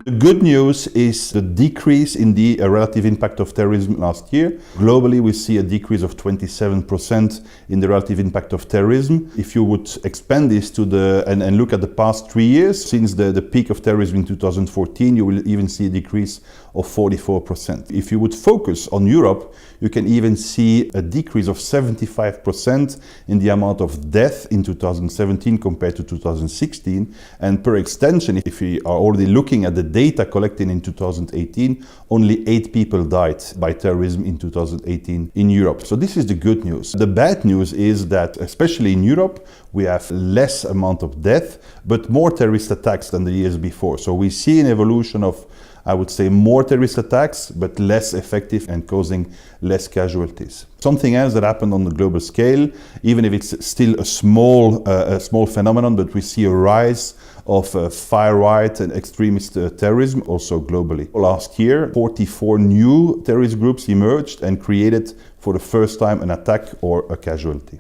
The good news is the decrease in the relative impact of terrorism last year. Globally, we see a decrease of 27% in the relative impact of terrorism. If you would expand this to and look at the past 3 years, since the peak of terrorism in 2014, you will even see a decrease of 44%. If you would focus on Europe, you can even see a decrease of 75% in the amount of death in 2017 compared to 2016. And per extension, if we are already looking at the data collected in 2018, only 8 people died by terrorism in 2018 in Europe. So this is the good news. The bad news is that, especially in Europe, we have less amount of death, but more terrorist attacks than the years before. So we see an evolution of, I would say, more terrorist attacks, but less effective and causing less casualties. Something else that happened on the global scale, even if it's still a small phenomenon, but we see a rise of far-right and extremist terrorism also globally. Last year, 44 new terrorist groups emerged and created for the first time an attack or a casualty.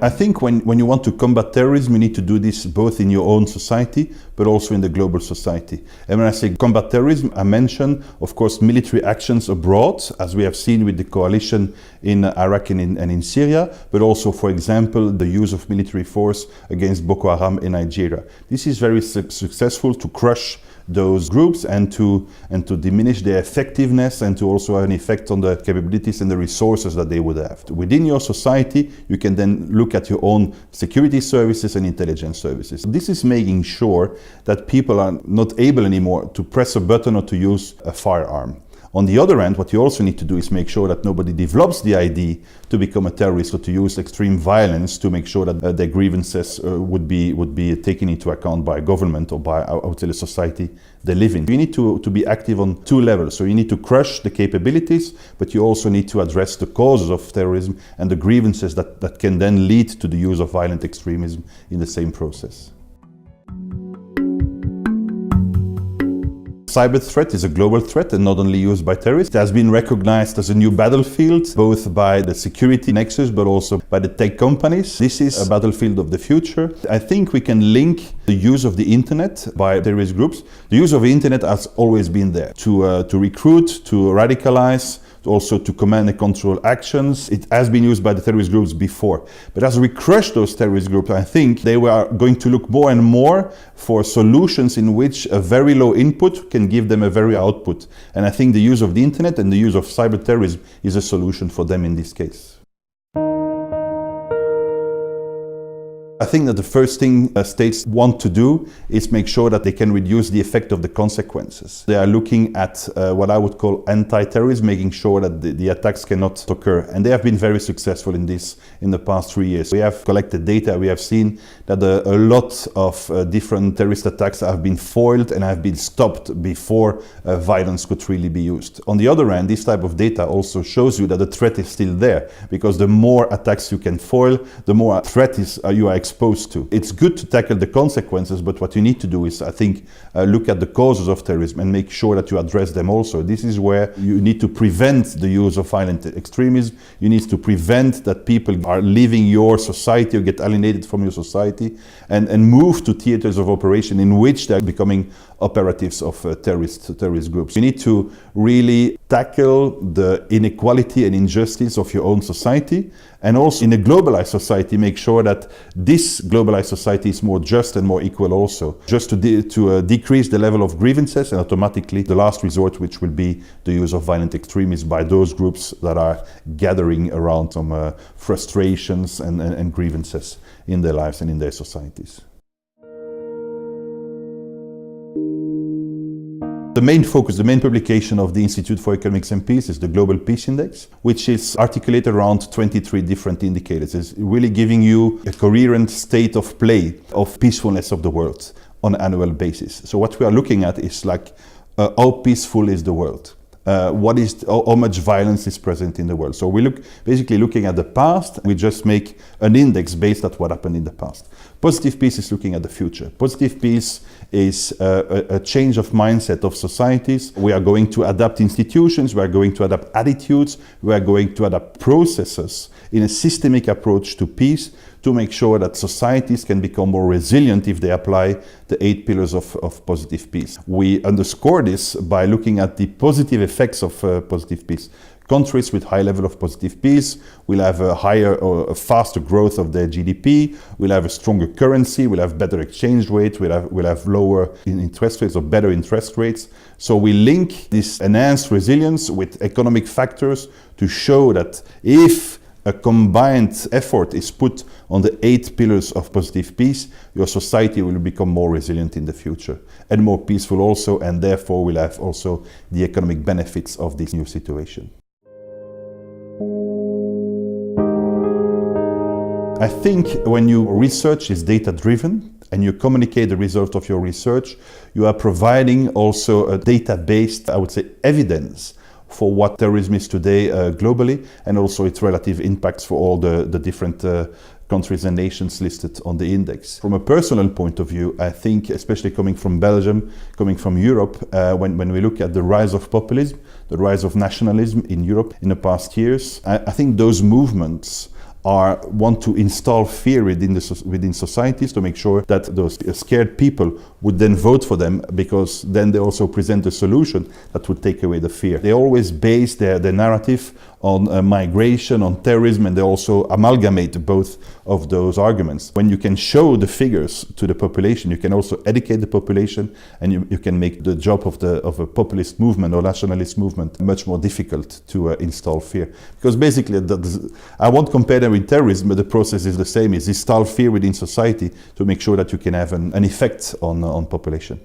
I think when you want to combat terrorism, you need to do this both in your own society, but also in the global society. And when I say combat terrorism, I mention, of course, military actions abroad, as we have seen with the coalition in Iraq and in Syria, but also, for example, the use of military force against Boko Haram in Nigeria. This is very successful to crush those groups and to diminish their effectiveness and to also have an effect on the capabilities and the resources that they would have. Within your society, you can then look at your own security services and intelligence services. This is making sure that people are not able anymore to press a button or to use a firearm. On the other hand, what you also need to do is make sure that nobody develops the idea to become a terrorist or to use extreme violence to make sure that their grievances would be taken into account by government or by, I would say, the society they live in. You need to be active on 2 levels. So you need to crush the capabilities, but you also need to address the causes of terrorism and the grievances that can then lead to the use of violent extremism in the same process. Cyber threat is a global threat and not only used by terrorists. It has been recognized as a new battlefield, both by the security nexus, but also by the tech companies. This is a battlefield of the future. I think we can link the use of the internet by terrorist groups. The use of the internet has always been there to recruit, to radicalize, also to command and control actions. It has been used by the terrorist groups before. But as we crush those terrorist groups, I think they were going to look more and more for solutions in which a very low input can give them a very output. And I think the use of the internet and the use of cyber terrorism is a solution for them in this case. I think that the first thing states want to do is make sure that they can reduce the effect of the consequences. They are looking at what I would call anti-terrorism, making sure that the attacks cannot occur. And they have been very successful in this in the past 3 years. We have collected data. We have seen that a lot of different terrorist attacks have been foiled and have been stopped before violence could really be used. On the other hand, this type of data also shows you that the threat is still there, because the more attacks you can foil, the more threat you are exposed to. It's good to tackle the consequences, but what you need to do is, I think, look at the causes of terrorism and make sure that you address them also. This is where you need to prevent the use of violent extremism. You need to prevent that people are leaving your society or get alienated from your society and move to theaters of operation in which they're becoming operatives of terrorist groups. You need to really tackle the inequality and injustice of your own society, and also in a globalized society make sure that this globalized society is more just and more equal also, just to decrease the level of grievances and automatically the last resort, which will be the use of violent extremism by those groups that are gathering around some frustrations and grievances in their lives and in their societies. The main focus, the main publication of the Institute for Economics and Peace is the Global Peace Index, which is articulated around 23 different indicators. It's really giving you a coherent state of play of peacefulness of the world on an annual basis. So what we are looking at is like how peaceful is the world? How much violence is present in the world? So we basically looking at the past. We just make an index based on what happened in the past. Positive peace is looking at the future. Positive peace is a change of mindset of societies. We are going to adapt institutions, we are going to adapt attitudes, we are going to adapt processes in a systemic approach to peace to make sure that societies can become more resilient if they apply the 8 pillars of positive peace. We underscore this by looking at the positive effects of positive peace. Countries with high level of positive peace will have a higher or a faster growth of their GDP, will have a stronger currency, will have better exchange rate, will have lower interest rates or better interest rates. So we link this enhanced resilience with economic factors to show that if a combined effort is put on the 8 pillars of positive peace, your society will become more resilient in the future and more peaceful also, and therefore will have also the economic benefits of this new situation. I think when your research is data-driven and you communicate the result of your research, you are providing also a data-based, I would say, evidence for what terrorism is today globally, and also its relative impacts for all the different countries and nations listed on the index. From a personal point of view, I think, especially coming from Belgium, coming from Europe, when we look at the rise of populism, the rise of nationalism in Europe in the past years, I think those movements want to install fear within societies to make sure that those scared people would then vote for them, because then they also present a solution that would take away the fear. They always base their narrative on migration, on terrorism, and they also amalgamate both of those arguments. When you can show the figures to the population, you can also educate the population, and you can make the job of a populist movement or nationalist movement much more difficult to install fear. Because basically, I won't compare them with terrorism, but the process is the same, is install fear within society to make sure that you can have an effect on population.